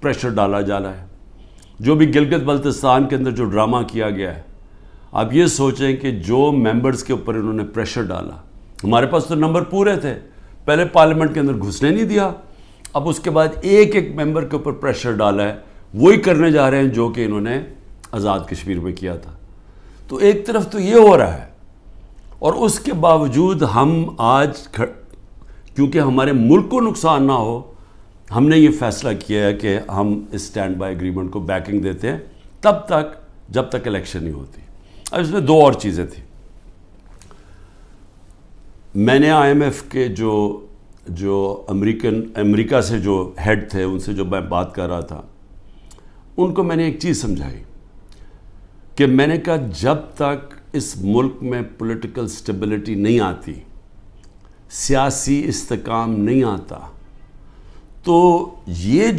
Pressure ڈالا جا رہا ہے. جو بھی گلگت بلتستان کے اندر جو ڈرامہ کیا گیا ہے, آپ یہ سوچیں کہ جو ممبرز کے اوپر انہوں نے پریشر ڈالا, ہمارے پاس تو نمبر پورے تھے, پہلے پارلیمنٹ کے اندر گھسنے نہیں دیا, اب اس کے بعد ایک ایک ممبر کے اوپر پریشر ڈالا ہے, وہی کرنے جا رہے ہیں جو کہ انہوں نے آزاد کشمیر میں کیا تھا. تو ایک طرف تو یہ ہو رہا ہے, اور اس کے باوجود ہم آج کیونکہ ہمارے ملک کو نقصان نہ ہو, ہم نے یہ فیصلہ کیا ہے کہ ہم اس اسٹینڈ بائی ایگریمنٹ کو بیکنگ دیتے ہیں تب تک جب تک الیکشن نہیں ہوتی. اب اس میں دو اور چیزیں تھیں. میں نے آئی ایم ایف کے جو امریکہ سے جو ہیڈ تھے, ان سے جو میں بات کر رہا تھا, ان کو میں نے ایک چیز سمجھائی کہ میں نے کہا جب تک اس ملک میں پولیٹیکل سٹیبلٹی نہیں آتی, سیاسی استحکام نہیں آتا, تو یہ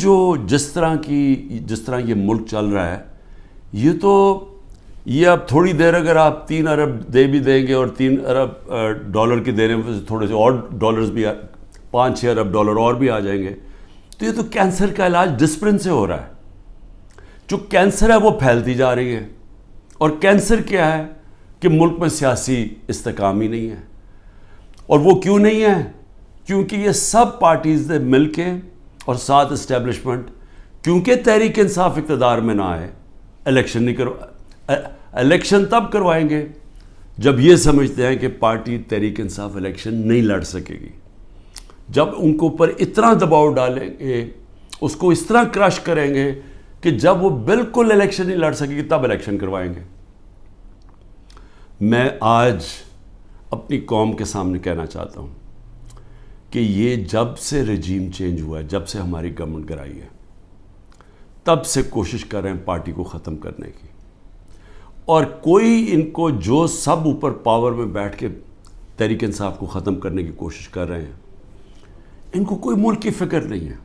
جس طرح یہ ملک چل رہا ہے, یہ اب تھوڑی دیر اگر آپ 3 ارب دے بھی دیں گے اور 3 ارب ڈالر کی دینے میں تھوڑے سے اور ڈالرز بھی 5-6 ارب ڈالر اور بھی آ جائیں گے, تو یہ تو کینسر کا علاج ڈسپلن سے ہو رہا ہے. جو کینسر ہے وہ پھیلتی جا رہی ہے, اور کینسر کیا ہے کہ ملک میں سیاسی استحکام ہی نہیں ہے. اور وہ کیوں نہیں ہے؟ کیونکہ یہ سب پارٹیز نے مل کے اور ساتھ اسٹیبلشمنٹ, کیونکہ تحریک انصاف اقتدار میں نہ آئے, الیکشن تب کروائیں گے جب یہ سمجھتے ہیں کہ پارٹی تحریک انصاف الیکشن نہیں لڑ سکے گی. جب ان کو اوپر اتنا دباؤ ڈالیں گے, اس کو اس طرح کرش کریں گے کہ جب وہ بالکل الیکشن نہیں لڑ سکے گی تب الیکشن کروائیں گے. میں آج اپنی قوم کے سامنے کہنا چاہتا ہوں کہ یہ جب سے رجیم چینج ہوا ہے, جب سے ہماری گورنمنٹ گرائی ہے, تب سے کوشش کر رہے ہیں پارٹی کو ختم کرنے کی. اور کوئی ان کو جو سب اوپر پاور میں بیٹھ کے تحریک انصاف کو ختم کرنے کی کوشش کر رہے ہیں, ان کو کوئی ملک کی فکر نہیں ہے.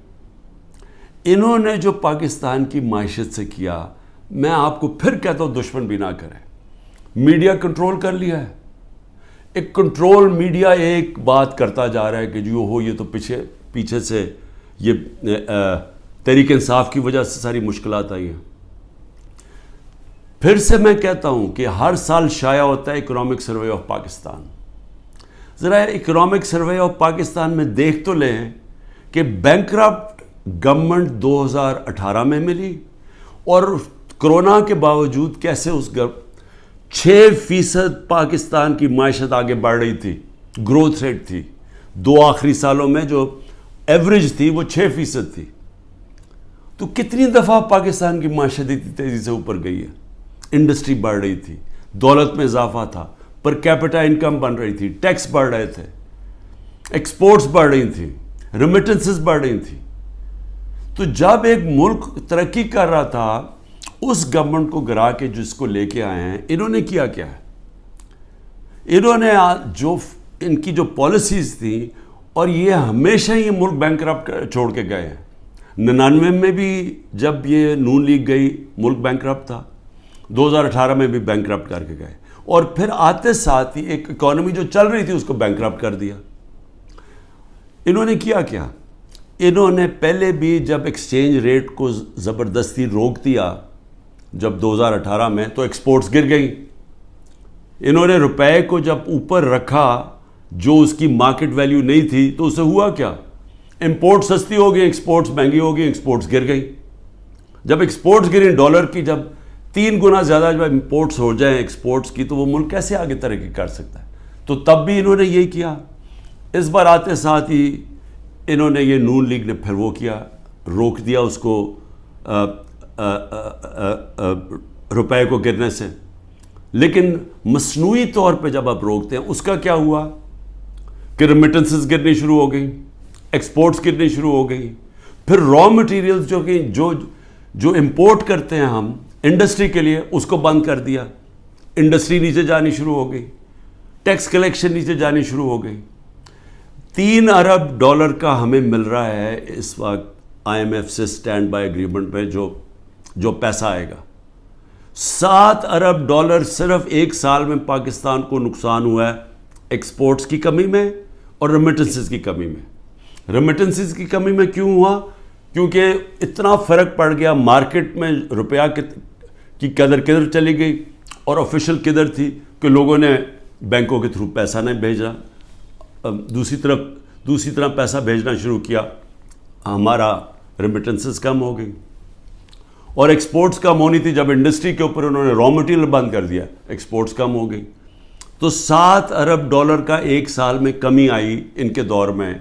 انہوں نے جو پاکستان کی معیشت سے کیا, میں آپ کو پھر کہتا ہوں دشمن بھی نہ کریں. میڈیا کنٹرول کر لیا ہے, ایک کنٹرول میڈیا ایک بات کرتا جا رہا ہے کہ جو یہ تو پیچھے سے یہ تحریک انصاف کی وجہ سے ساری مشکلات آئی ہیں. پھر سے میں کہتا ہوں کہ ہر سال شائع ہوتا ہے اکنامک سروے آف پاکستان. ذرا اکنامک سروے آف پاکستان میں دیکھ تو لیں کہ بینکرپٹ گورنمنٹ 2018 میں ملی, اور کرونا کے باوجود کیسے اس 6% پاکستان کی معیشت آگے بڑھ رہی تھی, گروتھ ریٹ تھی. 2 آخری سالوں میں جو ایوریج تھی وہ 6% تھی. تو کتنی دفعہ پاکستان کی معیشت اتنی تیزی سے اوپر گئی ہے. انڈسٹری بڑھ رہی تھی, دولت میں اضافہ تھا, پر کیپٹا انکم بن رہی تھی, ٹیکس بڑھ رہے تھے, ایکسپورٹس بڑھ رہی تھیں, ریمیٹنسز بڑھ رہی تھیں. تو جب ایک ملک ترقی کر رہا تھا, اس گورنمنٹ کو گرا کے جس کو لے کے آئے ہیں, انہوں نے کیا ہے؟ انہوں نے ان کی جو پالیسیز تھیں, اور یہ ہمیشہ یہ ملک بینکرپٹ چھوڑ کے گئے ہیں. 99 میں بھی جب یہ نون لیگ گئی ملک بینکرپٹ تھا, 2018 میں بھی بینکرپٹ کر کے گئے, اور پھر آتے ساتھ ہی ایک اکانومی جو چل رہی تھی اس کو بینکرپٹ کر دیا. انہوں نے کیا؟ انہوں نے پہلے بھی جب ایکسچینج ریٹ کو زبردستی روک دیا جب 2018 میں, تو ایکسپورٹس گر گئیں. انہوں نے روپے کو جب اوپر رکھا جو اس کی مارکیٹ ویلیو نہیں تھی, تو اسے ہوا کیا؟ امپورٹ سستی ہو گئی, ایکسپورٹس مہنگی ہو گئی, ایکسپورٹس گر گئی. جب ایکسپورٹس گریں ڈالر کی جب 3 گنا زیادہ جب امپورٹس ہو جائیں ایکسپورٹس کی, تو وہ ملک کیسے آگے ترقی کر سکتا ہے؟ تو تب بھی انہوں نے یہی کیا. اس بار آتے ساتھ ہی انہوں نے یہ نون لیگ نے پھر وہ کیا, روک دیا اس کو روپے کو گرنے سے. لیکن مصنوعی طور پہ جب آپ روکتے ہیں, اس کا کیا ہوا کہ ریمیٹنسز گرنی شروع ہو گئی, ایکسپورٹس گرنی شروع ہو گئی. پھر را مٹیریلز جو امپورٹ کرتے ہیں ہم انڈسٹری کے لیے, اس کو بند کر دیا. انڈسٹری نیچے جانی شروع ہو گئی, ٹیکس کلیکشن نیچے جانی شروع ہو گئی. 3 ارب ڈالر کا ہمیں مل رہا ہے اس وقت آئی ایم ایف سے اسٹینڈ بائی ایگریمنٹ پہ جو پیسہ آئے گا. 7 ارب ڈالر صرف 1 سال میں پاکستان کو نقصان ہوا ہے ایکسپورٹس کی کمی میں اور ریمیٹنسز کی کمی میں. ریمیٹنسز کی کمی میں کیوں ہوا؟ کیونکہ اتنا فرق پڑ گیا مارکیٹ میں، روپیہ کی قدر کدھر چلی گئی اور آفیشل کدھر تھی کہ لوگوں نے بینکوں کے تھرو پیسہ نہیں بھیجا، دوسری طرح پیسہ بھیجنا شروع کیا، ہمارا ریمیٹنسز کم ہو گئی اور ایکسپورٹس کم ہونی تھی. جب انڈسٹری کے اوپر انہوں نے را مٹیریل بند کر دیا، ایکسپورٹس کم ہو گئی. تو $7 ارب کا ایک سال میں کمی آئی ان کے دور میں،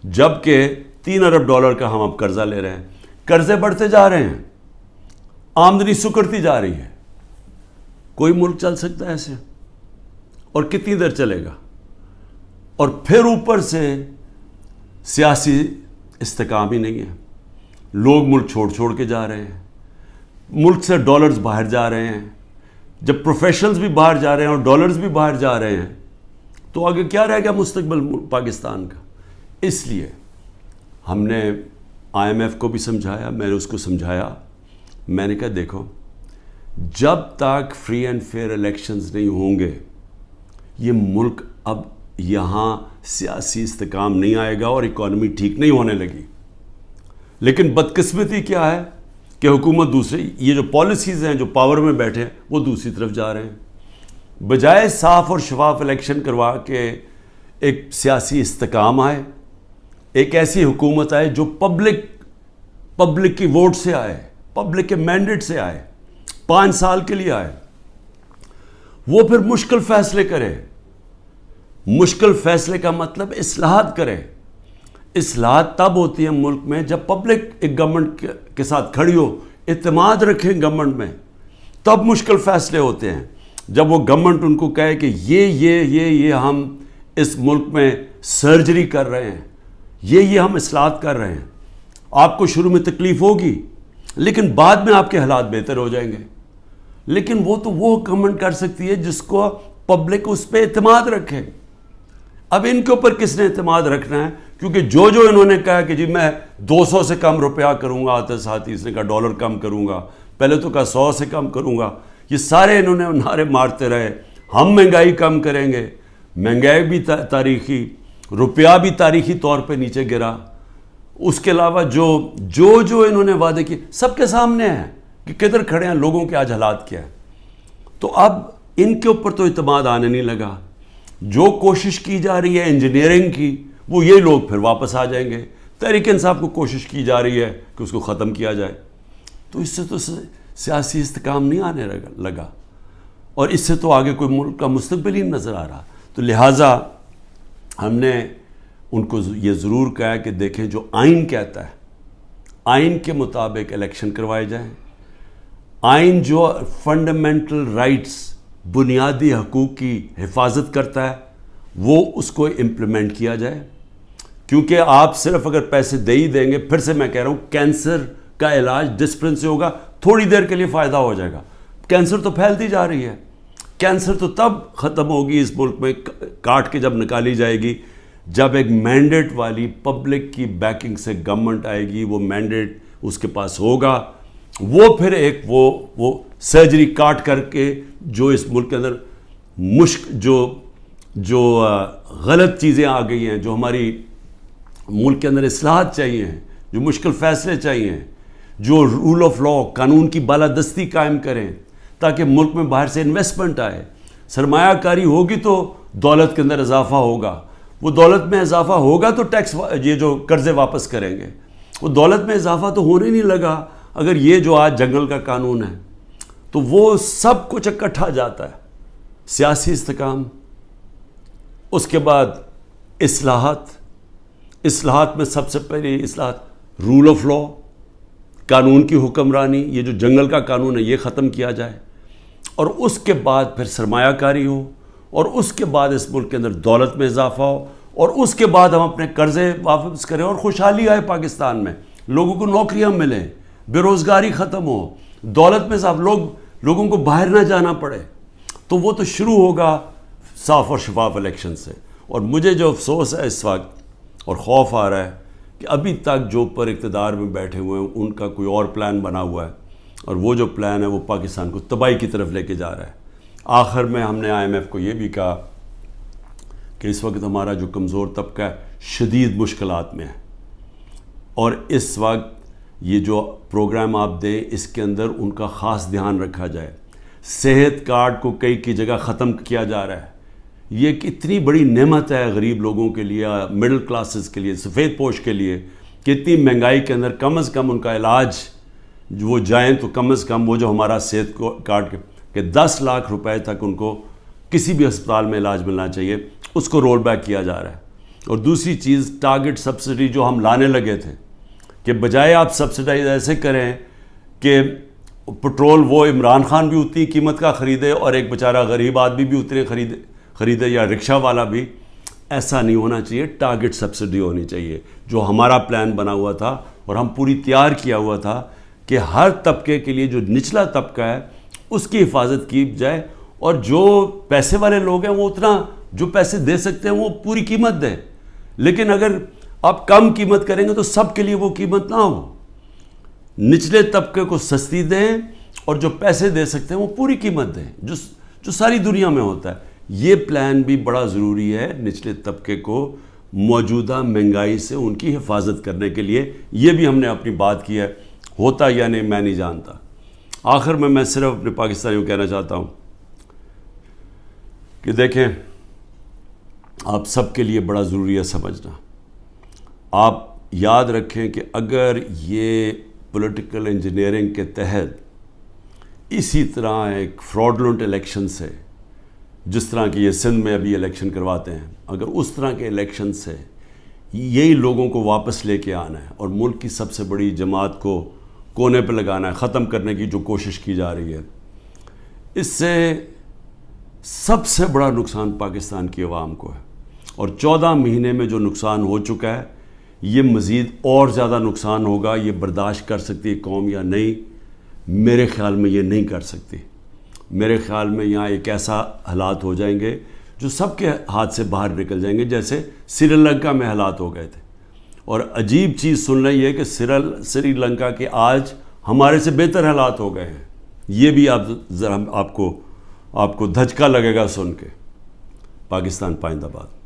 جبکہ $3 ارب کا ہم اب قرضہ لے رہے ہیں. قرضے بڑھتے جا رہے ہیں، آمدنی سکڑتی جا رہی ہے. کوئی ملک چل سکتا ہے ایسے؟ اور کتنی دیر چلے گا؟ اور پھر اوپر سے سیاسی استحکام ہی نہیں ہے. لوگ ملک چھوڑ کے جا رہے ہیں، ملک سے ڈالرز باہر جا رہے ہیں. جب پروفیشنلز بھی باہر جا رہے ہیں اور ڈالرز بھی باہر جا رہے ہیں تو آگے کیا رہے گا مستقبل پاکستان کا؟ اس لیے ہم نے IMF کو بھی سمجھایا، میں نے اس کو سمجھایا. میں نے کہا دیکھو، جب تک فری اینڈ فیئر الیکشنز نہیں ہوں گے یہ ملک اب یہاں سیاسی استحکام نہیں آئے گا اور اکانومی ٹھیک نہیں ہونے لگی. لیکن بدقسمتی کیا ہے کہ حکومت دوسری، یہ جو پالیسیز ہیں جو پاور میں بیٹھے ہیں وہ دوسری طرف جا رہے ہیں. بجائے صاف اور شفاف الیکشن کروا کے ایک سیاسی استحکام آئے، ایک ایسی حکومت آئے جو پبلک کی ووٹ سے آئے، پبلک کے مینڈیٹ سے آئے، 5 سال کے لیے آئے، وہ پھر مشکل فیصلے کرے. مشکل فیصلے کا مطلب اصلاحات کرے. اصلاحات تب ہوتی ہیں ملک میں جب پبلک ایک گورنمنٹ کے ساتھ کھڑی ہو، اعتماد رکھیں گورنمنٹ میں، تب مشکل فیصلے ہوتے ہیں. جب وہ گورنمنٹ ان کو کہے کہ یہ ہم اس ملک میں سرجری کر رہے ہیں، یہ ہم اصلاحات کر رہے ہیں، آپ کو شروع میں تکلیف ہوگی لیکن بعد میں آپ کے حالات بہتر ہو جائیں گے. لیکن وہ گورنمنٹ کر سکتی ہے جس کو پبلک اس پہ اعتماد رکھے. اب ان کے اوپر کس نے اعتماد رکھنا ہے؟ کیونکہ جو انہوں نے کہا کہ جی میں 200 سے کم روپیہ کروں گا، آتے ساتھ ہی اس نے کہا ڈالر کم کروں گا، پہلے تو کہا 100 سے کم کروں گا، یہ سارے انہوں نے نعرے مارتے رہے. ہم مہنگائی کم کریں گے، مہنگائی بھی تاریخی، روپیہ بھی تاریخی طور پہ نیچے گرا. اس کے علاوہ جو انہوں نے وعدے کیے سب کے سامنے ہیں کہ کدھر کھڑے ہیں، لوگوں کے آج حالات کیا ہے. تو اب ان کے اوپر تو اعتماد آنے نہیں لگا. جو کوشش کی جا رہی ہے انجینئرنگ کی، وہ یہ لوگ پھر واپس آ جائیں گے. تحریک انصاف کو کوشش کی جا رہی ہے کہ اس کو ختم کیا جائے. تو اس سے تو سیاسی استحکام نہیں آنے لگا اور اس سے تو آگے کوئی ملک کا مستقبل ہی نظر آ رہا. تو لہٰذا ہم نے ان کو یہ ضرور کہا کہ دیکھیں جو آئین کہتا ہے، آئین کے مطابق الیکشن کروائے جائیں. آئین جو فنڈامنٹل رائٹس، بنیادی حقوق کی حفاظت کرتا ہے، وہ اس کو امپلیمنٹ کیا جائے. کیونکہ آپ صرف اگر پیسے دے ہی دیں گے، پھر سے میں کہہ رہا ہوں کینسر کا علاج ڈسپلن سے ہوگا، تھوڑی دیر کے لیے فائدہ ہو جائے گا. کینسر تو پھیلتی جا رہی ہے. کینسر تو تب ختم ہوگی اس ملک میں، کاٹ کے جب نکالی جائے گی، جب ایک مینڈیٹ والی پبلک کی بیکنگ سے گورنمنٹ آئے گی. وہ مینڈیٹ اس کے پاس ہوگا، وہ پھر ایک وہ سرجری کاٹ کر کے جو اس ملک کے اندر جو غلط چیزیں آ گئی ہیں، جو ہماری ملک کے اندر اصلاحات چاہیے ہیں، جو مشکل فیصلے چاہیے ہیں، جو رول آف لا، قانون کی بالادستی قائم کریں تاکہ ملک میں باہر سے انویسٹمنٹ آئے، سرمایہ کاری ہوگی تو دولت کے اندر اضافہ ہوگا. وہ دولت میں اضافہ ہوگا تو ٹیکس، یہ جو قرضے واپس کریں گے. وہ دولت میں اضافہ تو ہونے نہیں لگا اگر یہ جو آج جنگل کا قانون ہے. تو وہ سب کچھ اکٹھا جاتا ہے. سیاسی استحکام، اس کے بعد اصلاحات میں سب سے پہلی اصلاحات رول آف لا، قانون کی حکمرانی. یہ جو جنگل کا قانون ہے یہ ختم کیا جائے، اور اس کے بعد پھر سرمایہ کاری ہو، اور اس کے بعد اس ملک کے اندر دولت میں اضافہ ہو، اور اس کے بعد ہم اپنے قرضے واپس کریں اور خوشحالی آئے پاکستان میں، لوگوں کو نوکریاں ملیں، بے روزگاری ختم ہو، دولت میں اضافہ، لوگوں کو باہر نہ جانا پڑے. تو وہ تو شروع ہوگا صاف اور شفاف الیکشن سے. اور مجھے جو افسوس ہے اس وقت اور خوف آ رہا ہے کہ ابھی تک جو پر اقتدار میں بیٹھے ہوئے ہیں ان کا کوئی اور پلان بنا ہوا ہے، اور وہ جو پلان ہے وہ پاکستان کو تباہی کی طرف لے کے جا رہا ہے. آخر میں ہم نے IMF کو یہ بھی کہا کہ اس وقت ہمارا جو کمزور طبقہ ہے شدید مشکلات میں ہے، اور اس وقت یہ جو پروگرام آپ دیں اس کے اندر ان کا خاص دھیان رکھا جائے. صحت کارڈ کو کئی کی جگہ ختم کیا جا رہا ہے. یہ ایک اتنی بڑی نعمت ہے غریب لوگوں کے لیے, مڈل کلاسز کے لیے, سفید پوش کے لیے, کہ اتنی مہنگائی کے اندر کم از کم ان کا علاج وہ جائیں تو کم از کم وہ جو ہمارا صحت کارڈ کہ 10 لاکھ روپے تک ان کو کسی بھی ہسپتال میں علاج ملنا چاہیے, اس کو رول بیک کیا جا رہا ہے. اور دوسری چیز ٹارگٹ سبسڈی جو ہم لانے لگے تھے, کہ بجائے آپ سبسڈائز ایسے کریں کہ پٹرول وہ عمران خان بھی اتنی قیمت کا خریدے اور ایک بیچارہ غریب آدمی بھی اتنے خریدے یا رکشہ والا بھی, ایسا نہیں ہونا چاہیے. ٹارگٹ سبسڈی ہونی چاہیے, جو ہمارا پلان بنا ہوا تھا اور ہم پوری تیار کیا ہوا تھا کہ ہر طبقے کے لیے جو نچلا طبقہ ہے اس کی حفاظت کی جائے, اور جو پیسے والے لوگ ہیں وہ اتنا جو پیسے دے سکتے ہیں وہ پوری قیمت دیں. لیکن اگر آپ کم قیمت کریں گے تو سب کے لیے وہ قیمت نہ ہو. نچلے طبقے کو سستی دیں اور جو پیسے دے سکتے ہیں وہ پوری قیمت دیں, جو ساری دنیا میں ہوتا ہے. یہ پلان بھی بڑا ضروری ہے نچلے طبقے کو موجودہ مہنگائی سے ان کی حفاظت کرنے کے لیے. یہ بھی ہم نے اپنی بات کی ہے, ہوتا یا نہیں میں نہیں جانتا. آخر میں صرف اپنے پاکستانیوں کو کہنا چاہتا ہوں کہ دیکھیں, آپ سب کے لیے بڑا ضروری ہے سمجھنا. آپ یاد رکھیں کہ اگر یہ پولیٹیکل انجینئرنگ کے تحت اسی طرح ایک فراڈلنٹ الیکشن سے, جس طرح کی یہ سندھ میں ابھی الیکشن کرواتے ہیں, اگر اس طرح کے الیکشن سے یہی لوگوں کو واپس لے کے آنا ہے اور ملک کی سب سے بڑی جماعت کو کونے پہ لگانا ہے, ختم کرنے کی جو کوشش کی جا رہی ہے, اس سے سب سے بڑا نقصان پاکستان کی عوام کو ہے. اور 14 مہینے میں جو نقصان ہو چکا ہے, یہ مزید اور زیادہ نقصان ہوگا. یہ برداشت کر سکتی ہے قوم یا نہیں؟ میرے خیال میں یہ نہیں کر سکتی. میرے خیال میں یہاں ایک ایسا حالات ہو جائیں گے جو سب کے ہاتھ سے باہر نکل جائیں گے, جیسے سری لنکا میں حالات ہو گئے تھے. اور عجیب چیز سن رہی ہے کہ سری لنکا کے آج ہمارے سے بہتر حالات ہو گئے ہیں. یہ بھی آپ ذرا آپ کو دھچکا لگے گا سن کے. پاکستان پائندہ باد.